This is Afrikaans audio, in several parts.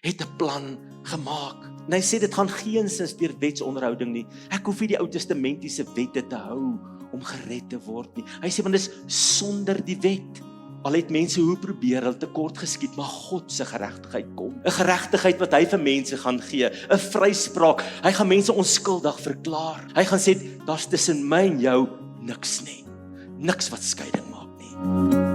het 'n plan gemaak. En hy sê dit gaan geensins deur wetsonderhouding nie. Ek hoef nie die Ou Testamentiese wette te hou om gered te word nie. Hy sê want dis sonder die wet. Al het mense hoe probeer, hulle tekort geskiet, maar God se geregtigheid kom. 'n Geregtigheid wat hy vir mense gaan gee, 'n vryspraak. Hy gaan mense onskuldig verklaar. Hy gaan sê daar's tussen my en jou niks nie. Niks wat skeiding maak nie.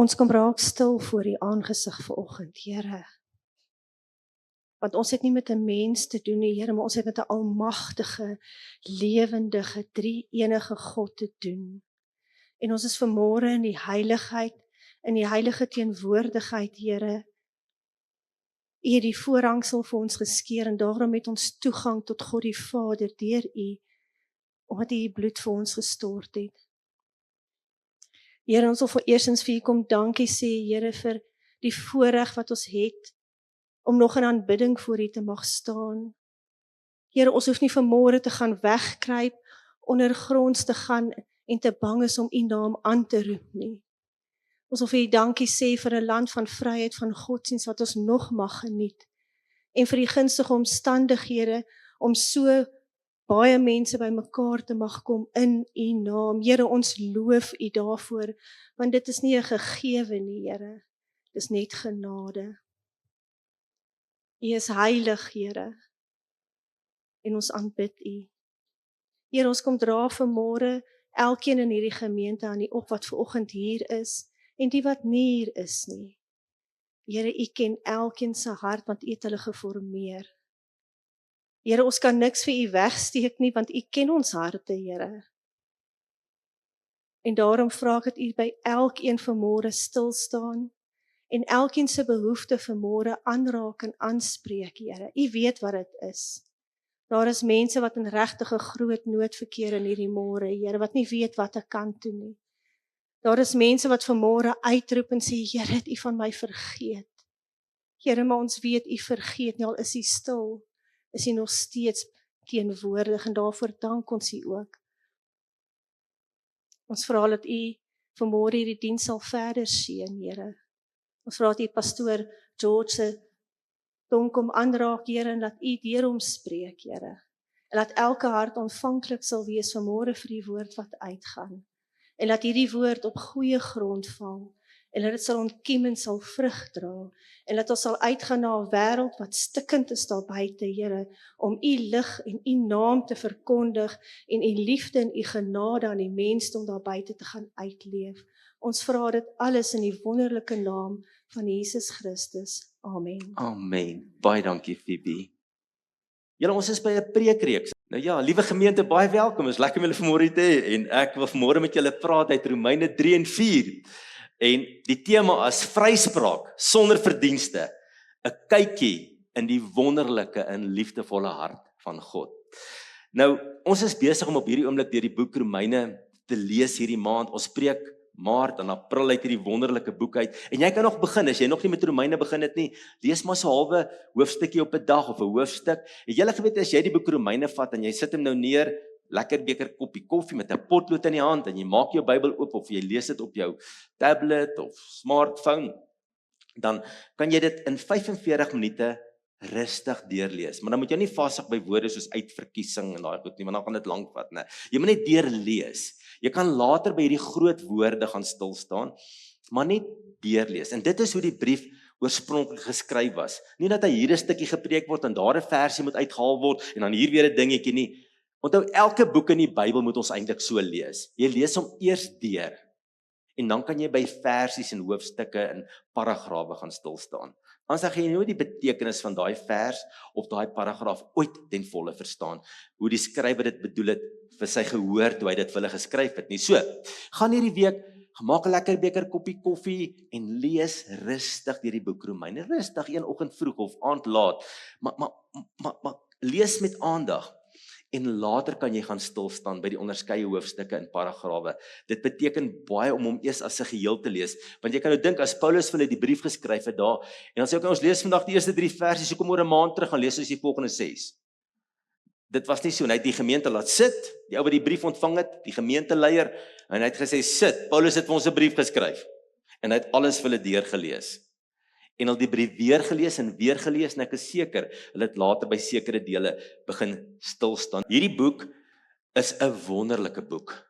Ons kom raak stil voor die aangesig vanoggend, Here. Want ons het nie met 'n mens te doen nie, Here, maar ons het met 'n almagtige, lewendige, drie-enige God te doen. En ons is vanmôre in die heiligheid, in die heilige teenwoordigheid, Here. U het die voorhangsel vir ons geskeur en daarom het ons toegang tot God die Vader deur U, omdat U U bloed vir ons gestort het. Here, ons wil eerstens vir U kom dankie sê, Here, vir die voorreg wat ons het om nog in aanbidding voor U te mag staan. Here, ons hoef nie vanmôre te gaan wegkruip, ondergronds te gaan en te bang is om U naam aan te roep nie. Ons wil vir U dankie sê vir 'n land van vryheid, van godsdienst wat ons nog mag geniet. En vir die gunstige omstandighede om so baie mense by mekaar te mag kom in U naam. Here, ons loof U daarvoor, want dit is nie 'n gegewe nie, Here. Dis net genade. U is heilig, Here, en ons aanbid U. Here, ons kom dra vanmôre elkeen in hierdie gemeente aan U op wat vanoggend hier is, en die wat nie hier is nie. Here, U ken elkeen se hart, want U het hulle geformeer. Here, ons kan niks vir U wegsteek nie, want U ken ons harte, Here. En daarom vra ek dat U by elkeen vanmôre stil staan, en elkeen se behoefte vanmôre aanraak en aanspreek, Here. U weet wat dit is. Daar is mense wat in regtige groot nood verkeer in hierdie môre, Here, wat nie weet wat ek kan doen nie. Daar is mense wat vanmôre uitroep en sê, Here, het U van my vergeet. Here, maar ons weet U vergeet nie, al is U stil, is U nog steeds teenwoordig, en daarvoor dank ons U ook. Ons vra dat U vanmôre hierdie diens sal verder seën, Here. Ons vra dat U pastoor George se tong kom aanraak, Here, en dat U deur hom spreek, Here. En dat elke hart ontvanklik sal wees vanmôre vir die woord wat uitgaan. En dat hierdie woord op goeie grond val, en dat dit sal ontkiem en sal vrug dra, en dat ons sal uitgaan na 'n wêreld wat stikkend is daar buite, Here, om U lig en U naam te verkondig, en U liefde en U genade aan die mensdom daar buite te gaan uitleef. Ons vra dit alles in die wonderlike naam van Jesus Christus. Amen. Amen. Baie dankie, Phoebe. Julle, ons is by 'n preekreeks. Nou ja, liewe gemeente, baie welkom. Is lekker om julle vanmôre te hê, en ek wil vanmôre met julle praat uit Romeine 3 en 4. En die tema is vryspraak sonder verdienste, 'n kykie in die wonderlike en liefdevolle hart van God. Nou, ons is besig om op hierdie oomblik deur die boek Romeine te lees hierdie maand. Ons preek Maart en April uit hierdie wonderlike boek uit. En jy kan nog begin, as jy nog nie met Romeine begin het nie, lees maar so 'n halwe hoofstukkie op 'n dag of 'n hoofstuk. Het jy geweet as jy die boek Romeine vat en jy sit hom nou neer, lekker beker koppie koffie met 'n potlood in die hand en jy maak jou Bybel oop of jy lees dit op jou tablet of smartphone, dan kan jy dit in 45 minute rustig deurlees. Maar dan moet jy nie vashou by woorde soos uitverkiesing en daai goed nie, want dan gaan dit lank vat, né? Jy moet net deurlees. Jy kan later by hierdie groot woorde gaan stil staan, maar net deurlees. En dit is hoe die brief oorspronklik geskryf was. Nie dat hy hier 'n stukkie gepreek word en daar 'n versie moet uitgehaal word en dan hier weer 'n dingetjie nie. Onthou, elke boek in die Bybel moet ons eintlik so lees. Jy lees hom eers deur en dan kan jy by versies en hoofstukke en paragrawe gaan stil staan. Anders gaan jy nooit die betekenis van daai vers of daai paragraaf ooit ten volle verstaan, hoe die skrywer dit bedoel het vir sy gehoor toe hy dit vir hulle geskryf het nie. So, gaan hierdie week, maak 'n lekker beker koppie koffie en lees rustig deur die boek Romeine, rustig een oggend vroeg of aand laat, maar lees met aandag. En later kan jy gaan stilstaan by die onderskeie hoofstukke en paragrawe. Dit beteken baie om hom eers as 'n geheel te lees, want jy kan nou dink as Paulus vir hulle die brief geskryf het daar, en dan sê ek, ons lees vandag die eerste 3 versies, so kom oor 'n maand terug gaan lees ons die volgende 6. Dit was nie so, en hy het die gemeente laat sit, die ou wat die brief ontvang het, die gemeenteleier, en hy het gesê, sit, Paulus het vir ons 'n brief geskryf, en hy het alles vir hulle deurgelees. En hulle die brief weer gelees, en ek is seker, hulle het later by sekere dele begin stilstaan. Hierdie boek is 'n wonderlike boek.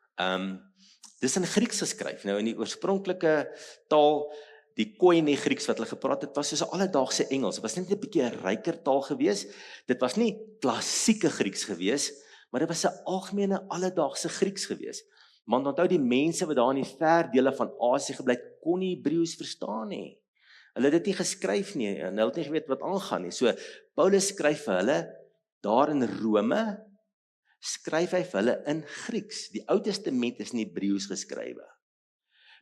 Dis in Grieks geskryf. Nou in die oorspronklike taal, die Koine Grieks wat hulle gepraat het, was soos 'n alledaagse Engels. Dit was net 'n bietjie 'n ryker taal gewees. Dit was nie klassieke Grieks gewees, maar dit was 'n algemene alledaagse Grieks gewees. Want onthou die mense wat daar in die ver dele van Asië gebly het, kon nie Hebreëus verstaan nie. Hulle het dit nie geskryf nie, en hulle het nie geweet wat aangaan nie. So, Paulus skryf vir hulle, daar in Rome, skryf hy vir hulle in Grieks. Die Ou Testament is in Hebreëus geskrywe.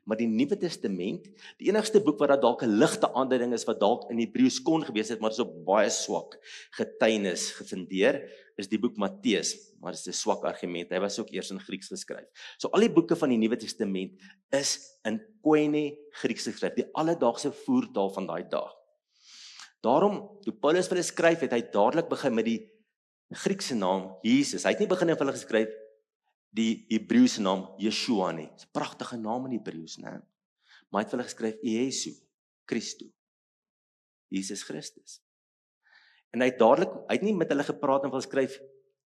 Maar die Nuwe Testament, die enigste boek wat daar dalk 'n ligte aanduiding is, wat dalk in Hebreëus kon gewees het, maar is op baie swak getuienis gefundeer, is die boek Matteus, maar dit is 'n swak argument, hy was ook eers in Grieks geskryf. So al die boeke van die Nuwe Testament is in Koine Grieks geskryf, die alledaagse voertaal van daai dag. Daarom, toe Paulus vir hulle skryf, het hy dadelik begin met die Griekse naam Jesus. Hy het nie begin vir hulle geskryf die Hebreëse naam Yeshua nie. Dis 'n pragtige naam in Hebreëus, né? Maar hy het vir hulle geskryf Jesu, Christus, Jesus Christus. En hy het nie met hulle gepraat en wil skryf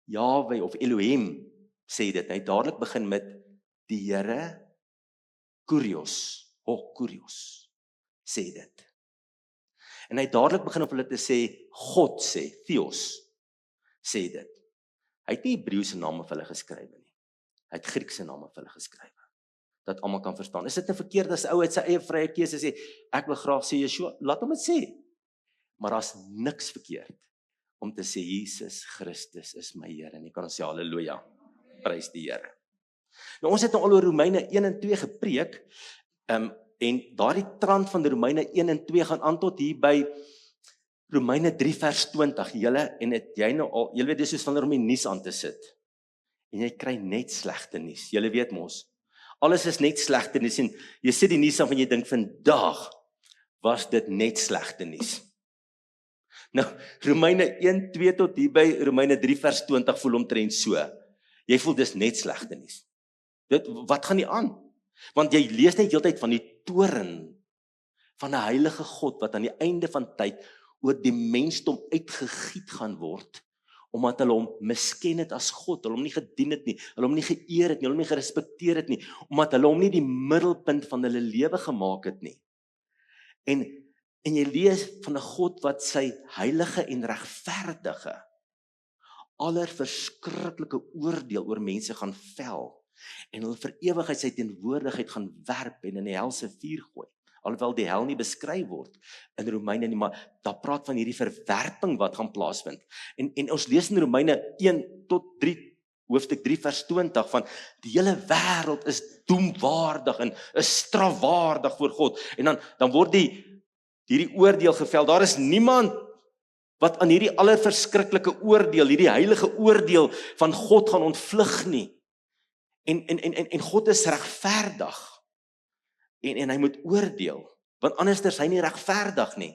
Yahweh of Elohim, sê dit. Hy het dadelik begin met die Here Kurios, Kurios, sê dit. En hy het dadelik begin op hulle te sê, God sê, Theos, sê dit. Hy het nie Hebreëse name vir hulle geskryf nie. Hy het Griekse name vir hulle geskryf, dat almal kan verstaan. Is dit nou verkeerd as ou uit sy eie vrye keuse sê, ek wil graag sê Yeshua, laat hom dit sê. Maar daar's niks verkeerd om te sê, Jesus Christus is my Here, en jy kan ons sê, halleluja, prys die Here. Nou ons het nou al oor Romeine 1 en 2 gepreek, en daardie trant van die Romeine 1 en 2 gaan aan tot hier by Romeine 3 vers 20, jy weet, dis soos wanneer om die nuus aan te sit, en jy kry net slegte nuus, jy weet mos, alles is net slegte nuus, en jy sit die nuus aan, en jy dink, vandag was dit net slegte nuus. Nou, Romeine 1, 2 tot hier by Romeine 3 vers 20 voel omtrent so, jy voel dis net slegte nuus. Wat gaan nie aan? Want jy lees net heeltyd van die toorn van 'n heilige God, wat aan die einde van tyd oor die mensdom uitgegiet gaan word, omdat hulle hom misken het as God, hulle hom nie gedien het nie, hulle hom nie geëer het nie, hulle hom nie gerespekteer het nie, omdat hulle hom nie die middelpunt van hulle lewe gemaak het nie. En jy lees van 'n God wat sy heilige en regverdige, allerverskriklike oordeel oor mense gaan vel, en hulle vir ewigheid sy teenwoordigheid gaan werp en in die hel se vuur gooi. Alhoewel die hel nie beskryf word in Romeine nie, maar daar praat van hierdie verwerping wat gaan plaasvind. En ons lees in Romeine 1 tot 3, hoofstuk 3 vers 20, van die hele wêreld is doemwaardig en is strafwaardig voor God. En dan word hierdie oordeel gevel. Daar is niemand wat aan hierdie allerverskriklike oordeel, hierdie heilige oordeel van God gaan ontvlug nie. En God is regverdig. En hy moet oordeel, want anders is hy nie regverdig nie.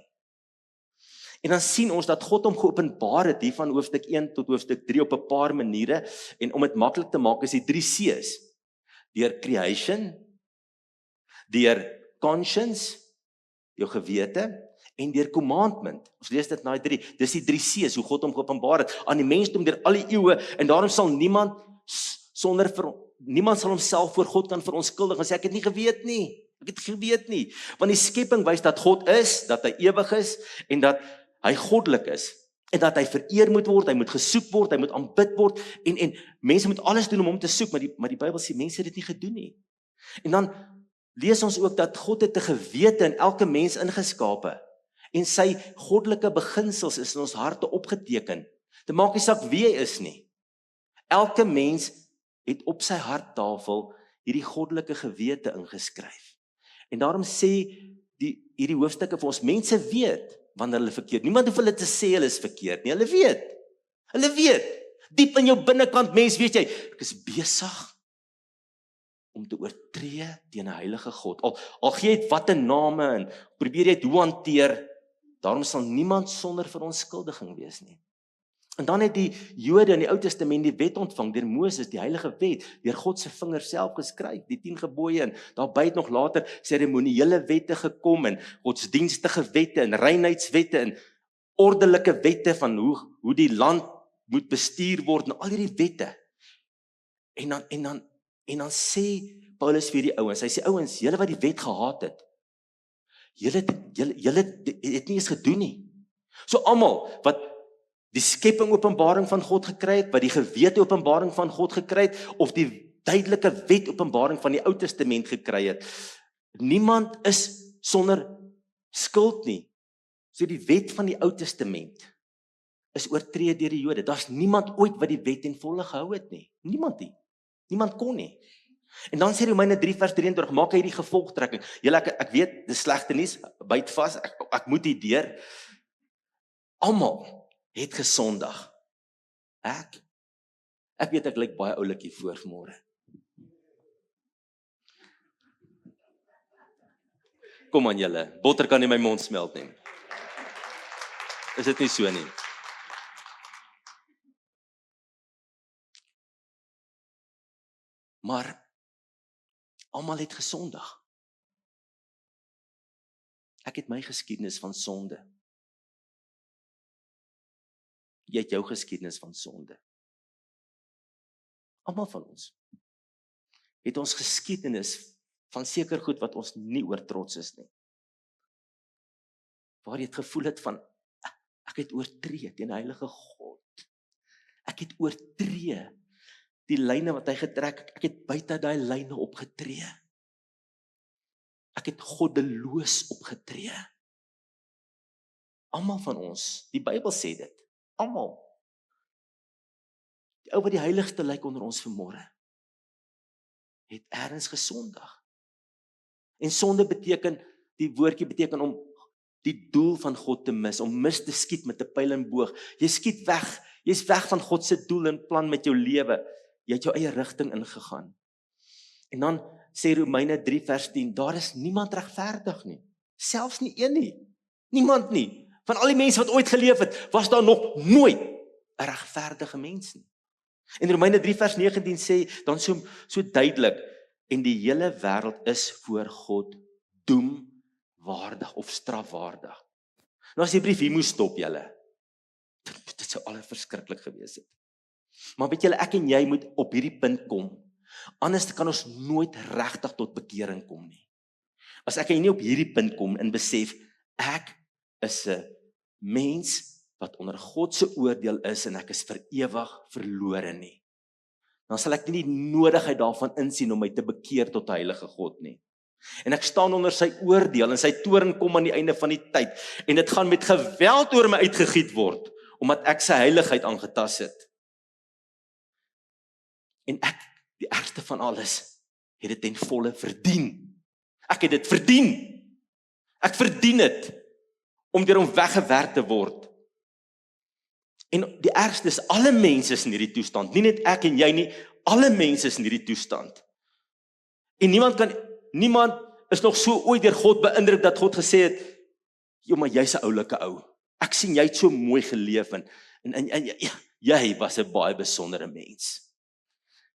En dan sien ons dat God hom geopenbaar het, hier van hoofstuk 1 tot hoofstuk 3 op 'n paar maniere, en om dit maklik te maak is die 3 C's, deur creation, deur conscience, jou gewete, en deur commandment. Ons lees dit na die 3, dis die 3 C's, hoe God hom geopenbaar het, aan die mensdom deur al die eeue, en daarom sal niemand sal homself voor God kan verontskuldig, en sê, ek het nie geweet nie, want die skepping wys dat God is, dat hy ewig is, en dat hy goddelik is, en dat hy vereer moet word, hy moet gesoek word, hy moet aanbid word, en mense moet alles doen om hom te soek, maar die Bybel sê, mense het dit nie gedoen nie. En dan lees ons ook dat God het 'n gewete in elke mens ingeskape, En sy goddelike beginsels is in ons harte opgeteken. Dit maak nie saak wie jy is nie. Elke mens het op sy harttafel hierdie goddelike gewete ingeskryf. En daarom sê hierdie hoofstukke vir ons, mense weet wanneer hulle verkeerd. Niemand hoef hulle te sê hulle is verkeerd nie, hulle weet. Hulle weet. Diep in jou binnekant mens weet jy, ek is besig om te oortree teen 'n heilige God. Al gee jy wat 'n name en probeer jy dit hoe hanteer, daarom sal niemand sonder verontskuldiging wees nie. En dan het die Jode in die Ou Testament die wet ontvang deur Moses, die heilige wet, deur God se vinger self geskryf, die 10 gebooie en daarby het nog later seremoniële wette gekom en godsdienstige wette en reinheidswette en ordelike wette van hoe die land moet bestuur word en al hierdie wette. En dan sê Paulus vir die ouens, hy sê ouens, julle wat die wet gehaat het, julle het nie eens gedoen nie. So almal wat die skepping openbaring van God gekry het, wat die gewete openbaring van God gekry het, of die duidelike wet openbaring van die Ou Testament gekry het, niemand is sonder skuld nie. So die wet van die Ou Testament is oortree deur die Jode. Daar's niemand ooit wat die wet in volle gehou het nie. Niemand nie. Niemand kon nie. En dan sê Romeine 3 vers 23, maak hy hierdie gevolgtrekking. Julle, ek weet, dis slegte nuus, byt vas, ek moet hier deur. Almal het gesondig. Ek weet ek lyk baie oulik hier voor vanmôre. Kom aan julle, botter kan nie my mond smelt nie. Is dit nie so nie? Maar almal het gesondig. Ek het my geskiedenis van sonde. Jy het jou geskiedenis van sonde. Almal van ons het ons geskiedenis van seker goed wat ons nie oor trots is nie. Waar jy het gevoel het van, ek het oortree teen die heilige God. Ek het oortree die lyne wat hy getrek, ek het buite daai lyne opgetree. Ek het goddeloos opgetree. Almal van ons, die Bybel sê dit, almal. Die ou wat die heiligste lyk onder ons vanmôre, het ergens gesondig. En sonde beteken, die woordjie beteken om die doel van God te mis, om mis te skiet met 'n pyl en boog. Jy skiet weg, jy's weg van God se doel en plan met jou lewe. Jy het jou eie rigting ingegaan. En dan sê Romeine 3 vers 10, daar is niemand regverdig nie. Selfs nie een nie. Niemand nie. Van al die mense wat ooit geleef het, was daar nog nooit 'n regverdige mens nie. En Romeine 3 vers 19 sê dan so duidelik, en die hele wêreld is voor God doemwaardig of strafwaardig. Nou as die brief hier moes stop julle, dit sou al verskriklik gewees het. Maar weet julle, ek en jy moet op hierdie punt kom. Anders kan ons nooit regtig tot bekering kom nie. As ek en jy nie op hierdie punt kom en besef, ek is 'n mens wat onder God se oordeel is en ek is vir ewig verlore nie. Dan sal ek nie die nodigheid daarvan insien om my te bekeer tot 'n heilige God nie. En ek staan onder sy oordeel en sy toorn kom aan die einde van die tyd en dit gaan met geweld oor my uitgegiet word omdat ek sy heiligheid aangetas het. En ek, die ergste van alles, het dit ten volle verdien. Ek het dit verdien. Ek verdien dit om deur hom weggewerk te word. En die ergste is, alle mense is in hierdie toestand, nie net ek en jy nie, alle mense is in hierdie toestand. En niemand is nog so ooit deur God beïndruk dat God gesê het, "Jo, maar jy's 'n oulike ou. Ek sien jy het so mooi geleef en jy was 'n baie besondere mens.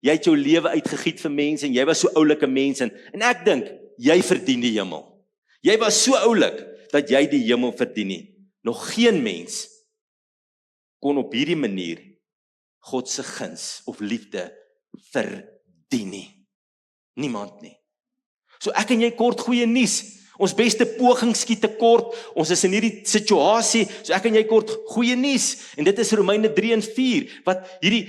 Jy het jou lewe uitgegiet vir mense en jy was so oulike mens en ek dink jy verdien die hemel. Jy was so oulik dat jy die hemel verdien nie. Nog geen mens kon op hierdie manier God se guns of liefde verdien nie. Niemand nie. So ek en jy kort goeie nuus. Ons beste poging skiet te kort. Ons is in hierdie situasie, so ek en jy kort goeie nuus. En dit is Romeine 3 en 4 wat hierdie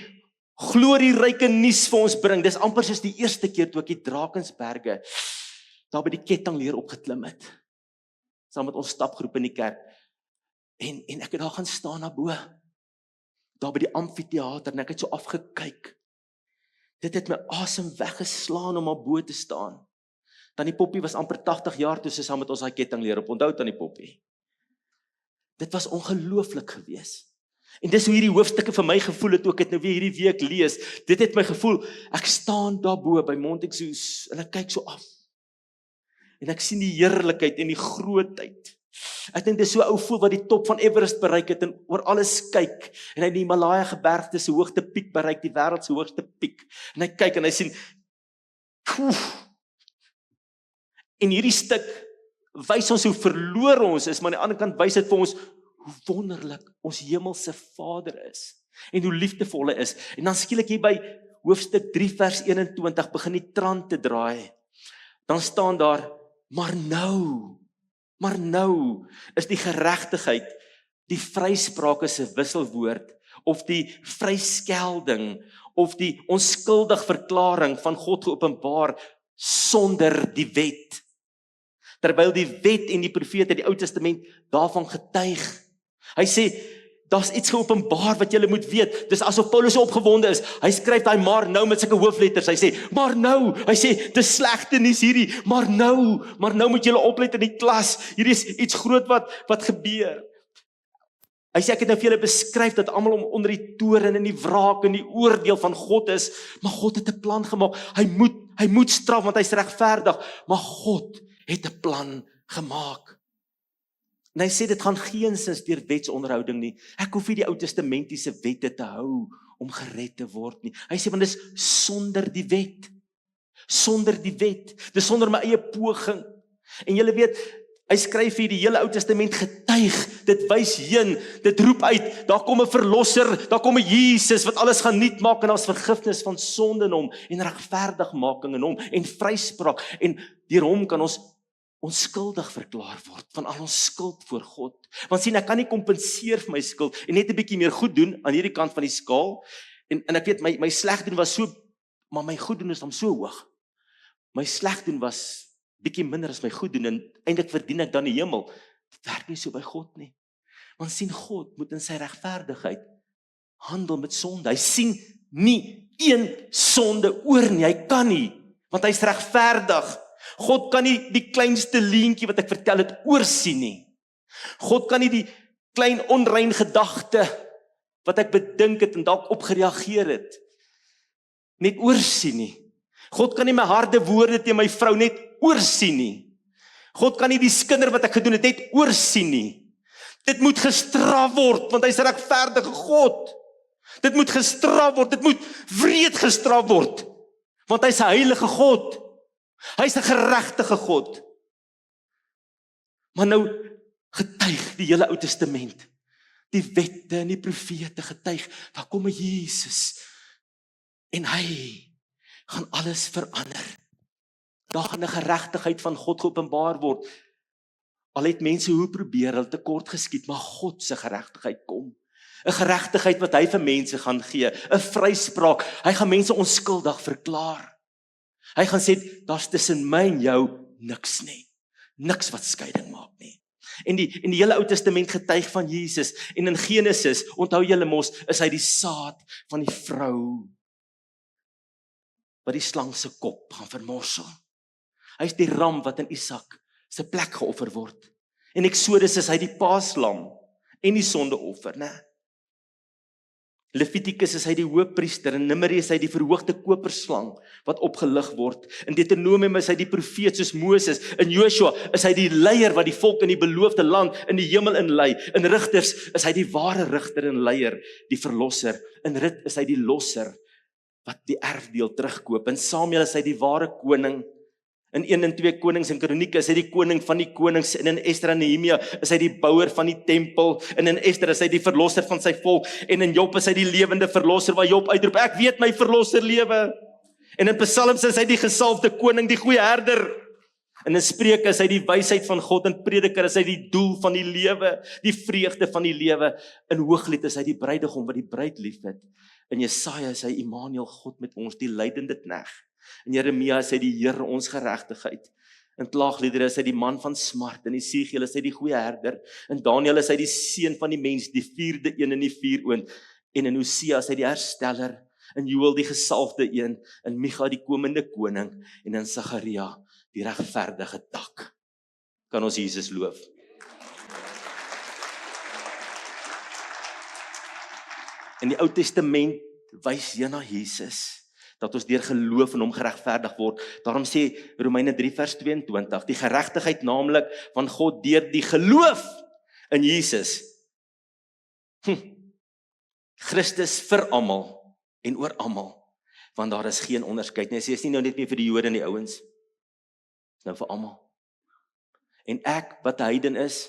glorieryke nuus vir ons bring. Dis amper soos die eerste keer toe ek die Drakensberge daar by die kettingleer opgeklim het. Saam met ons stapgroep in die kerk. En ek het daar gaan staan na bo, daar by die amfitheater, en ek het so afgekyk. Dit het my asem weggeslaan om op bo te staan. Tannie Poppie was amper 80 jaar toe sy saam met ons daai ketting leer op. Onthou Tannie Poppie. Dit was ongelooflik gewees. En dis hoe hierdie hoofstukke vir my gevoel het, toe ek dit nou weer hierdie week lees. Dit het my gevoel, ek staan daarbo by Montexoos, en ek kyk so af. En ek sien die heerlikheid en die grootheid. Ek dink dis so ou voel wat die top van Everest bereik het, en oor alles kyk, en hy die Himalaya gebergte se hoogste piek bereik, die wêreld se hoogste piek. En hy kyk en hy sien, en hierdie stuk wys ons hoe verloor ons is, maar aan die ander kant wys dit vir ons hoe wonderlik ons hemelse Vader is, en hoe liefdevol hy is. En dan skielik hier by hoofstuk 3 vers 21 begin die trant te draai. Dan staan daar, maar nou is die geregtigheid, die vryspraak is 'n wisselwoord, of die vryskelding, of die onskuldig verklaring van God geopenbaar sonder die wet. Terwyl die wet en die profete die Ou Testament daarvan getuig. Hy sê, daar's iets geopenbaar wat julle moet weet. Dis asof Paulus opgewonde is. Hy skryf daai maar nou met sulke hoofletters. Hy sê, maar nou. Hy sê, dis slegte nuus hierdie. Maar nou moet julle oplet in die klas. Hierdie is iets groot wat gebeur. Hy sê, ek het nou vir julle beskryf dat almal onder die toorn en die wraak en die oordeel van God is, maar God het 'n plan gemaak. Hy moet straf want hy's regverdig, maar God het 'n plan gemaak. En hy sê, dit gaan geensins deur wetsonderhouding nie. Ek hoef nie die Ou Testamentiese wette te hou om gered te word nie. Hy sê, want dis sonder die wet. Sonder die wet. Dis sonder my eie poging. En julle weet, hy skryf hier die hele Ou Testament getuig. Dit wys heen, dit roep uit, daar kom 'n verlosser, daar kom 'n Jesus wat alles gaan nuut maak, en daar's vergifnis van sonde in hom, en regverdigmaking in hom, en vryspraak, en deur hom kan ons onskuldig verklaar word van al ons skuld voor God. Want sien, ek kan nie kompenseer vir my skuld en net 'n bietjie meer goed doen aan hierdie kant van die skaal. En ek weet my sleg doen was so, maar my goed doen is dan so hoog. My sleg doen was bietjie minder as my goed doen, en eintlik verdien ek dan die hemel. Dit werk nie so by God nie. Want sien, God moet in sy regverdigheid handel met sonde. Hy sien nie een sonde oor nie. Hy kan nie, want hy's regverdig. God kan nie die kleinste leentjie wat ek vertel het oorsien nie. God kan nie die klein onrein gedagte wat ek bedink het en dalk opgereageer het net oorsien nie. God kan nie my harde woorde teen my vrou net oorsien nie. God kan nie die skinder wat ek gedoen het net oorsien nie. Dit moet gestraf word, want hy's 'n regverdige God. Dit moet gestraf word, dit moet wreed gestraf word, want hy's 'n heilige God. Hy's 'n geregtige God. Maar nou getuig die hele Ou Testament, die wette en die profete getuig, daar kom 'n Jesus, en hy gaan alles verander. Daar gaan 'n geregtigheid van God geopenbaar word. Al het mense hoe probeer, hulle tekort geskiet, maar God se geregtigheid kom. 'n Geregtigheid wat hy vir mense gaan gee, 'n vryspraak. Hy gaan mense onskuldig verklaar. Hy gaan sê, daar's tussen my en jou niks nie. Niks wat skeiding maak nie. En die hele Ou Testament getuig van Jesus. En in Genesis, onthou julle mos, is hy die saad van die vrou wat die slang se kop gaan vermorsel. Hy is die ram wat in Isak se plek geoffer word. En Eksodus is hy die paaslam en die sondeoffer, né? Levitikus is hy die hoëpriester, en Numeri is hy die verhoogde koperslang wat opgelig word. In Deuteronomium is hy die profeet soos Moses. In Joshua is hy die leier wat die volk in die beloofde land in die hemel inlei. In Rigters is hy die ware rigter en leier, die verlosser. In Rut is hy die losser wat die erfdeel terugkoop. In Samuel is hy die ware koning. In 1 en 2 Konings en Kronieke is hy die koning van die konings, en in Esdra en Nehemia is hy die bouer van die tempel, en in Ester is hy die verlosser van sy volk, en in Job is hy die lewende verlosser waar Job uitroep, ek weet my verlosser lewe. En in Psalms is hy die gesalfde koning, die goeie herder. En in Spreuke is hy die wysheid van God, en Prediker is hy die doel van die lewe, die vreugde van die lewe. In Hooglied is hy die bruidegom wat die bruid liefhet. In Jesaja is hy Immanuel, God met ons, die lydende knegg. In Jeremia is hy die Here ons geregtigheid. In Klaagliedere is hy die man van smart, in Esegiel is hy die goeie herder, in Daniël is hy die seun van die mens, die 4de een in die 4 oond, en in Hosea is hy die hersteller, in Joël die gesalfde een, in Micha die komende koning, en in Sagaria die regverdige tak. Kan ons Jesus loof? In die Ou Testament wys jy na Jesus, dat ons deur geloof in hom geregverdig word. Daarom sê Romeine 3 vers 22, die geregtigheid naamlik van God deur die geloof in Jesus. Christus vir almal en oor almal, want daar is geen onderskeid nie. Hy sê, is nie nou net meer vir die Jode en die ouens, is nou vir almal. En ek, wat 'n heiden is,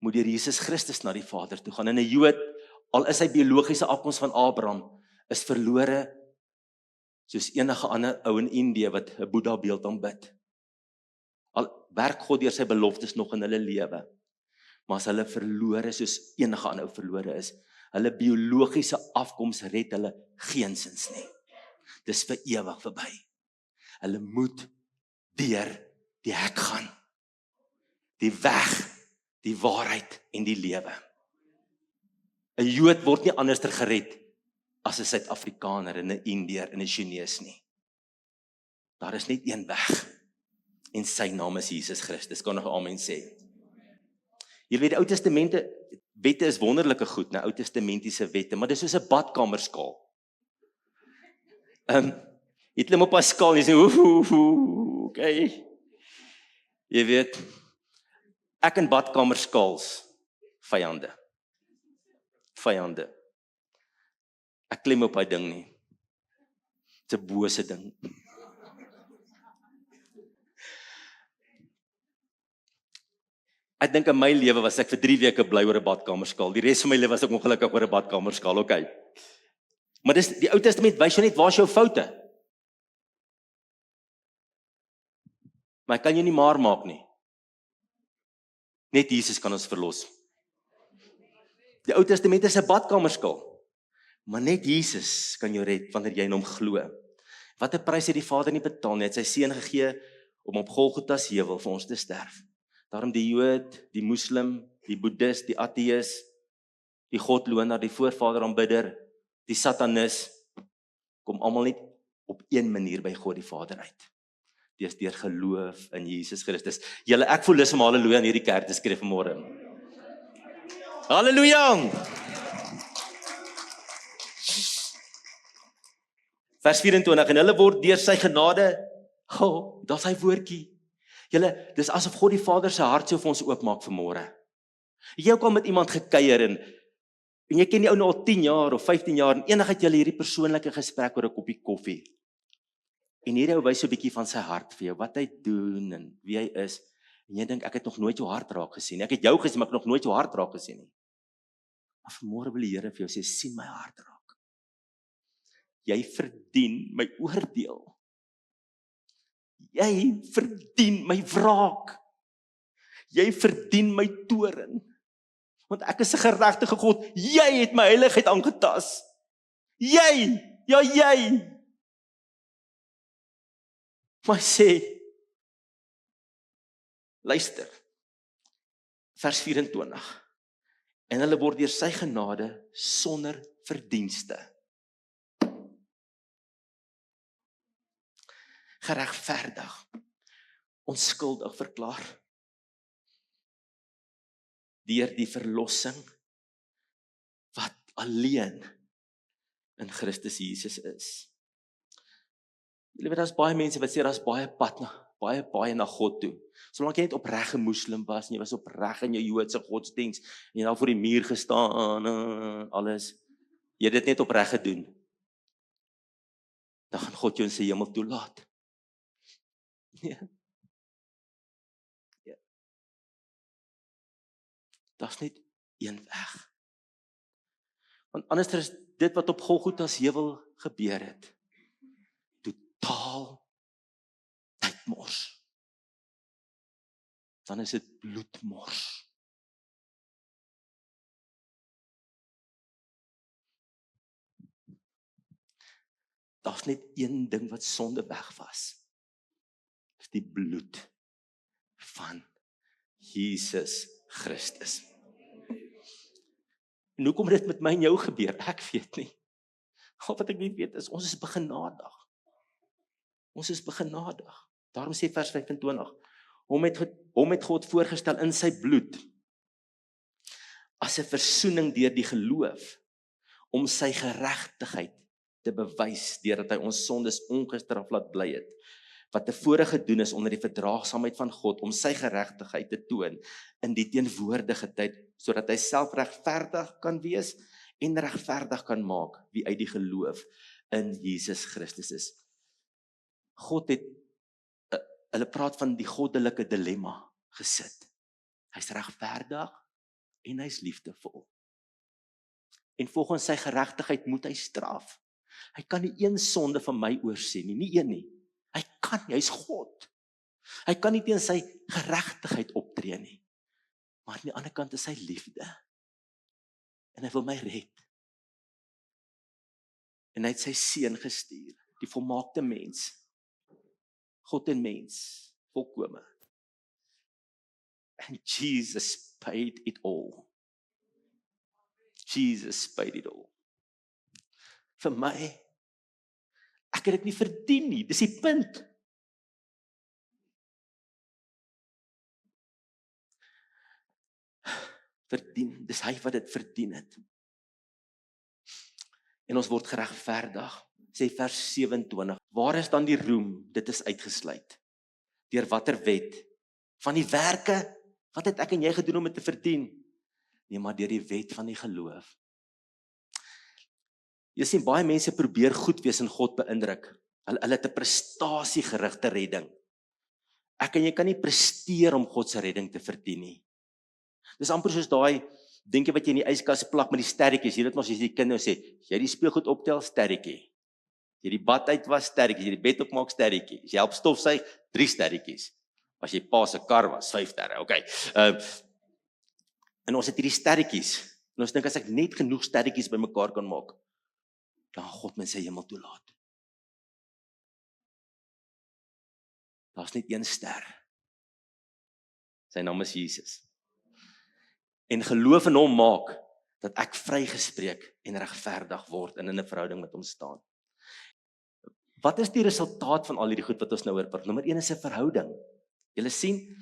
moet deur Jesus Christus na die Vader toe gaan. En 'n Jood, al is hy biologiese afkoms van Abraham, is verlore soos enige ander ou in Indië wat 'n Boeddha beeld aanbid. Al werk God deur sy beloftes nog in hulle lewe, maar as hulle verlore soos enige ander ou verlore is, hulle biologiese afkoms red hulle geensins nie. Dis vir ewig verby. Hulle moet deur die hek gaan. Die weg, die waarheid en die lewe. 'n Jood word nie anderster gered as 'n Suid-Afrikaner en 'n Indiër en 'n Chinees nie. Daar is net een weg en sy naam is Jesus Christus. Kan nog amen sê? Jy weet, die Ou Testamente wette is wonderlike goed, Ou Testamentiese wette, maar dis soos 'n badkamerskaal. Jy het hom op 'n skaal en jy sê, okay. Jy weet, ek en badkamerskaals, vyande. Ek klim op hy ding nie. Dis 'n bose ding. Ek dink in my lewe was ek vir 3 weke bly oor 'n badkamerskaal. Die res van my lewe was ek ongelukkig oor 'n badkamerskaal, okay. Maar dis die Ou Testament wys jou net waar is jou foute. Maar ek kan jou nie maar maak nie. Net Jesus kan ons verlos. Die Ou Testament is 'n badkamerskaal. Maar net Jesus kan jou red wanneer jy in hom glo. Wat 'n prys het die Vader nie betaal nie. Hy het sy seun gegee om op Golgotha se heuwel vir ons te sterf. Daarom die Jood, die Moslim, die Boeddhis, die ateïs, die godloner, die voorvader aanbidder, die satanis, kom almal net op een manier by God die Vader uit. Dis deur geloof in Jesus Christus. Julle, ek voel lus om haleluja in hierdie kerk te skree vanmôre. Halleluja! Vers 24, en hulle word deur sy genade, daar's hy woordjie. Julle, dis asof God die Vader se hart so vir ons oopmaak vanmôre. Jy ook al met iemand gekuier en jy ken die ou nou al 10 jaar of 15 jaar en eendag het julle hierdie persoonlike gesprek oor 'n koppie koffie. En hierdie ou wys so 'n bietjie van sy hart vir jou, wat hy doen en wie hy is. En jy dink ek het nog nooit jou hart raak gesien nie. Ek het jou gesien, maar ek het nog nooit jou hart raak gesien nie. Maar vanmôre wil die Here vir jou sê, sien my hart raak. Jy verdien my oordeel. Jy verdien my wraak. Jy verdien my toorn. Want ek is 'n geregtige God. Jy het my heiligheid aangetas. Jy, ja jy. Maar sê, luister, vers 24. En hulle word deur sy genade sonder verdienste geregverdig, onskuldig verklaar deur die verlossing wat alleen in Christus Jesus is. Julle weet, daar's baie mense wat sê daar's baie pad baie na God toe. Solank jy net opreg 'n moslim was en jy was opreg in jou Joodse godsdiens en jy daar voor die muur gestaan alles, jy het dit net opreg gedoen, dan gaan God jou in sy hemel toelaat. Ja. Daar's net een weg. Want anders is dit wat op Golgotha se heuwel gebeur het, totaal tydmors. Dan is dit bloedmors. Daar's net een ding wat sonde weg was. is die bloed van Jesus Christus. En hoe kom dit met my en jou gebeur? Ek weet nie. Al wat ek nie weet is, ons is begenadig. Ons is begenadig. Daarom sê vers 25, hom het God voorgestel in sy bloed, as 'n versoening deur die geloof, om sy geregtigheid te bewys, deurdat hy ons sondes ongestraf laat bly het, wat tevore gedoen is onder die verdraagsaamheid van God, om sy geregtigheid te toon in die teenwoordige tyd, sodat hy self regverdig kan wees en regverdig kan maak wie uit die geloof in Jesus Christus is. God het, hulle praat van die goddelike dilemma gesit. Hy's regverdig en hy's liefdevol. En volgens sy geregtigheid moet hy straf. Hy kan nie een sonde van my oorsien nie, nie een nie. Hy kan nie, hy's God. Hy kan nie teen sy geregtigheid optree nie. Maar aan die ander kant is hy liefde. En hy wil my red. En hy het sy seun gestuur, die volmaakte mens. God en mens, volkome. And Jesus paid it all. Jesus paid it all. Vir my, ek het dit nie verdien nie, dis die punt. Verdien, dis hy wat dit verdien het. En ons word geregverdig, sê vers 27, waar is dan die roem? Dit is uitgesluit. Deur watter wet? Van die werke, wat het ek en jy gedoen om dit te verdien? Nee, maar deur die wet van die geloof. Jy sien, baie mense probeer goed wees en God beïndruk. Hulle het 'n prestasiegerigte redding. Ek en jy kan nie presteer om God se redding te verdien nie. Dis amper soos daai dingetjie wat jy in die yskas plak met die sterretjies. Jy weet mos as die kinders sê, jy die speelgoed optel, sterretjie. Jy die bad uit was, sterretjie. Jy die bed opmaak, sterretjie. As jy help stofsuig, 3 sterretjies. As jy pa se kar was, 5 sterre. Okay. En ons het hierdie sterretjies. En ons dink as ek net genoeg sterretjies bymekaar kan maak, dan gaan God my sy hemel toelaat. Daar's net een ster. Sy naam is Jesus. En geloof in hom maak dat ek vrygespreek en regverdig word en in 'n verhouding met hom staan. Wat is die resultaat van al hierdie goed wat ons nou oor praat? Nommer 1 is 'n verhouding. Julle sien,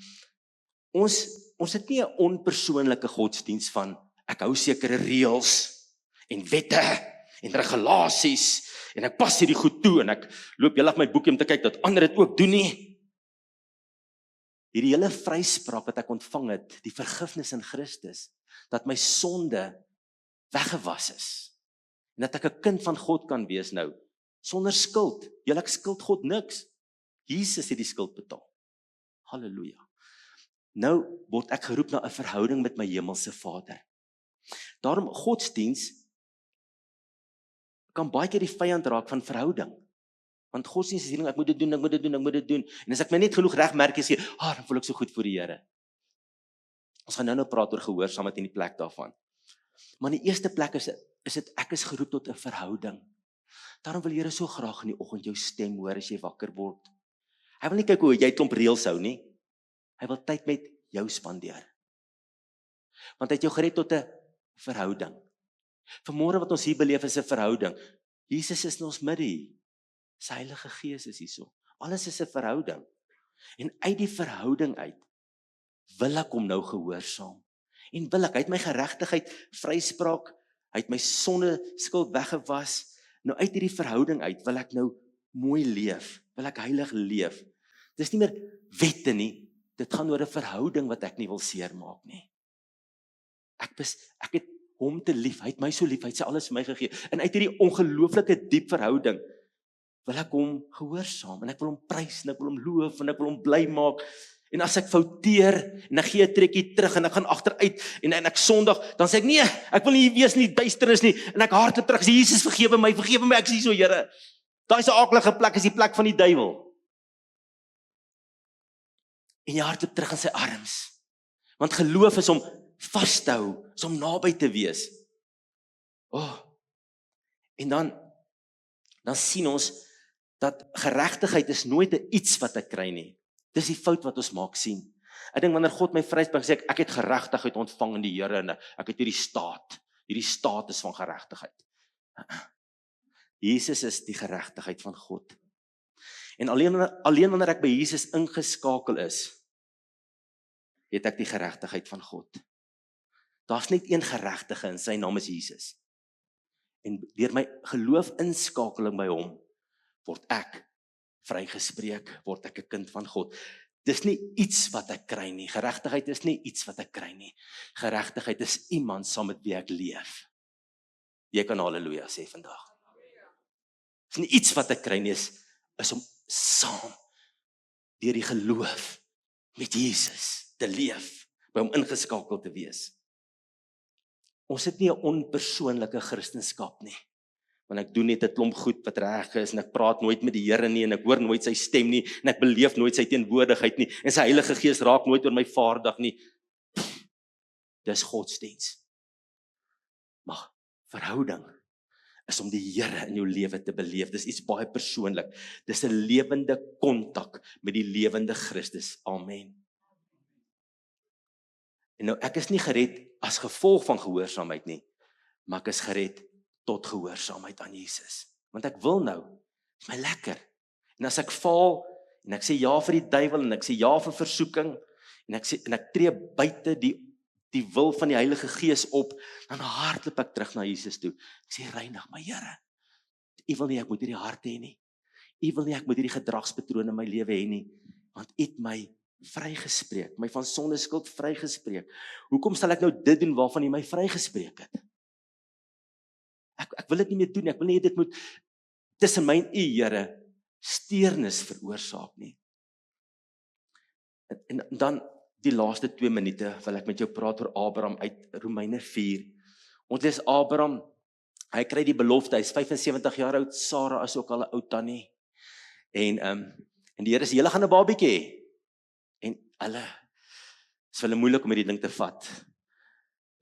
ons het nie 'n onpersoonlike godsdiens van ek hou sekere reëls en wette en regulasies en ek pas hierdie goed toe en ek loop heeldag my boekie om te kyk dat ander dit ook doen nie. Hierdie hele vryspraak wat ek ontvang het, die vergifnis in Christus, dat my sonde weggewas is en dat ek 'n kind van God kan wees nou, sonder skuld. Ek skuld God niks. Jesus het die skuld betaal. Halleluja. Nou word ek geroep na 'n verhouding met my hemelse Vader. Daarom godsdiens kan baie keer die vyand raak van verhouding. Want godsdiens is hierding, ek moet dit doen. En as ek my net genoeg regmerkies gee, dan voel ek so goed voor die Here. Ons gaan nou praat oor gehoorsaamheid in die plek daarvan. Maar in die eerste plek is dit ek is geroep tot 'n verhouding. Daarom wil die Here so graag in die oggend jou stem hoor as jy wakker word. Hy wil nie kyk hoe jy klomp reëls hou nie. Hy wil tyd met jou spandeer. Want hy het jou gered tot 'n verhouding. Vanmôre wat ons hier beleef is 'n verhouding. Jesus is in ons midde hier. Sy Heilige Gees is hierso. Alles is 'n verhouding. En uit die verhouding uit wil ek hom nou gehoorsaam. En wil ek, hy het my geregtigheid vryspraak, hy het my sonde skuld weggewas. Nou uit hierdie verhouding uit wil ek nou mooi leef, wil ek heilig leef. Dis nie meer wette nie, dit gaan oor 'n verhouding wat ek nie wil seermaak nie. Ek het hom te lief, hy het my so lief, hy het sy alles vir my gegee. En uit hierdie ongelooflike diep verhouding wil ek hom gehoorsaam, en ek wil hom prys, en ek wil hom loof, en ek wil hom bly maak. En as ek fouteer, en ek gee 'n trekkie terug, en ek gaan agteruit, en ek sondig, dan sê ek, nee, ek wil nie hier wees nie, duisternis nie, en ek hardloop terug, sê, Jesus, vergewe my, ek sê so, Here. Daai is 'n aaklige plek, is die plek van die duiwel. En jy hardloop terug in sy arms. Want geloof is om vas te hou, is om naby te wees. En dan sien ons, dat geregtigheid is nooit 'n iets wat ek kry nie. Dis die fout wat ons maak sien. Ek dink wanneer God my vryspreek, sê ek het geregtigheid ontvang in die Here en ek het hierdie status van geregtigheid. Jesus is die geregtigheid van God. En alleen wanneer ek by Jesus ingeskakel is, het ek die geregtigheid van God. Daar's net een geregtige en sy naam is Jesus. En deur my geloof inskakeling by hom, word ek vrygespreek, word ek 'n kind van God. Dis nie iets wat ek kry nie. Geregtigheid is nie iets wat ek kry nie. Geregtigheid is iemand saam met wie ek leef. Jy kan haleluja sê vandag. Dis nie iets wat ek kry nie, is om saam deur die geloof met Jesus te leef, by hom ingeskakel te wees. Ons het nie 'n onpersoonlike Christendom nie. Want ek doen net 'n klomp goed wat reg is, en ek praat nooit met die Here nie, en ek hoor nooit sy stem nie, en ek beleef nooit sy teenwoordigheid nie, en sy Heilige Gees raak nooit oor my vaardig nie. Dis godsdiens. Maar verhouding is om die Here in jou lewe te beleef. Dis iets baie persoonlik. Dis 'n lewende kontak met die lewende Christus. Amen. En nou, ek is nie gered as gevolg van gehoorsaamheid nie, maar ek is gered tot gehoorsaamheid aan Jesus. Want ek wil nou, is my lekker. En as ek val, en ek sê ja vir die duiwel, en ek sê ja vir versoeking, en ek tree buite die wil van die Heilige Gees op, dan hardloop ek terug na Jesus toe. Ek sê, reinig my Here. U wil nie ek moet hierdie hart hê nie. U wil nie ek moet hierdie gedragspatrone in my lewe hê nie, want u het my vrygespreek, my van sonde skuld vrygespreek. Hoekom sal ek nou dit doen waarvan u my vrygespreek het? Ek wil dit nie meer doen nie. Ek wil nie dit moet tussen my en u, Here, steurnis veroorsaak nie. En dan die laaste 2 minute wil ek met jou praat oor Abraham uit Romeine 4. Ons lees Abraham, hy kry die belofte, hy is 75 jaar oud, Sarah is ook al 'n ou tannie. En die Here sê, julle gaan 'n babietjie hê. En hulle is vir hulle moeilik om hierdie ding te vat.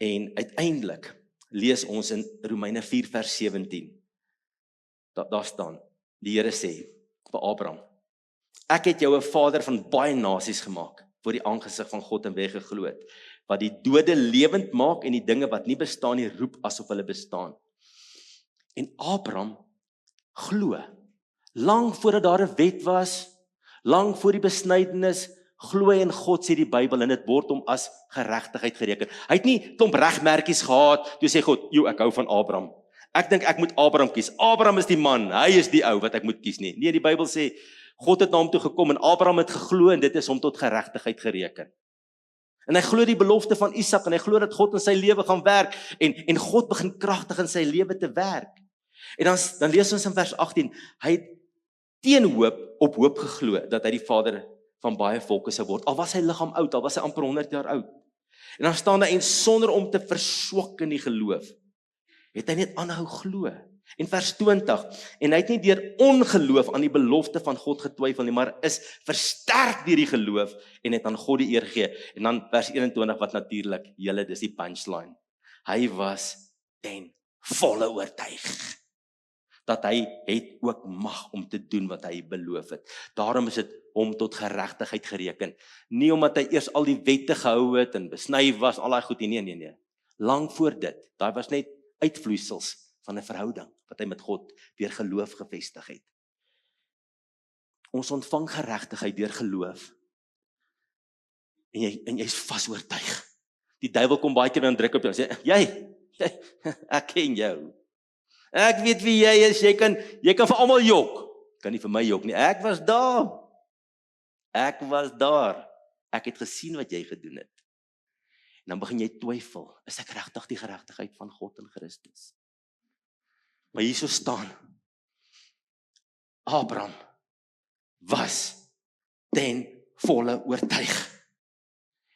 En uiteindelik lees ons in Romeine 4 vers 17. Daar staan, die Here sê vir Abraham, ek het jou 'n vader van baie nasies gemaak, voor die aangesig van God en weggeglo het, wat die dode lewend maak en die dinge wat nie bestaan nie roep asof hulle bestaan. En Abraham glo, lang voordat daar 'n wet was, lang voor die besnydenis, glo hy in God, sê die Bybel, en dit word hom as geregtigheid gereken. Hy het nie klomp regmerkies gehad, toe sê God, ek hou van Abraham. Ek dink ek moet Abraham kies. Abraham is die man, hy is die ou wat ek moet kies nie. Nee, die Bybel sê, God het na hom toe gekom, en Abraham het geglo, en dit is hom tot geregtigheid gereken. En hy glo die belofte van Isak, en hy glo dat God in sy lewe gaan werk, en God begin kragtig in sy lewe te werk. En dan lees ons in vers 18, hy het teen hoop op hoop geglo, dat hy die vader van baie volke sou word, al was sy liggaam oud, al was hy amper 100 jaar oud. En dan staan daar, en sonder om te verswak in die geloof, het hy net aanhou glo. En vers 20, en hy het nie deur ongeloof aan die belofte van God getwyfel nie, maar is versterk deur die geloof, en het aan God die eer gegee. En dan vers 21, wat natuurlik, julle, dis die punchline, hy was ten volle oortuig, dat hy het ook mag om te doen wat hy beloof het. Daarom is dit hom tot geregtigheid gereken. Nie omdat hy eers al die wette gehou het, en besny was, al daai goed, nee. Lang voor dit, daar was net uitvloeisels van 'n verhouding, wat hy met God deur geloof gevestig het. Ons ontvang geregtigheid deur geloof, en jy's vas oortuig. Die duiwel kom baie keer dan druk op jou, en sê, jy, ek ken jou. Ek weet wie jy is, jy kan vir almal jok. Kan nie vir my jok nie, ek was daar. Ek het gesien wat jy gedoen het. En dan begin jy twyfel, is ek regtig die geregtigheid van God in Christus? Maar hierso staan, Abraham was ten volle oortuig.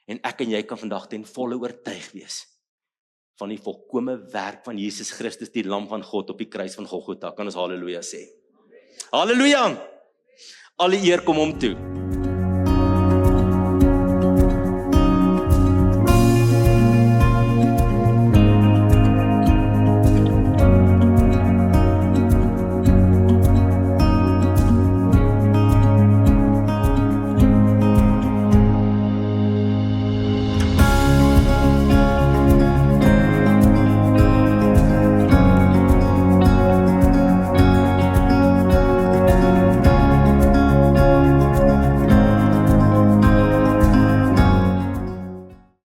En ek en jy kan vandag ten volle oortuig wees van die volkome werk van Jesus Christus, die lam van God op die kruis van Golgotha. Kan ons halleluja sê? Halleluja! Alle eer kom hom toe.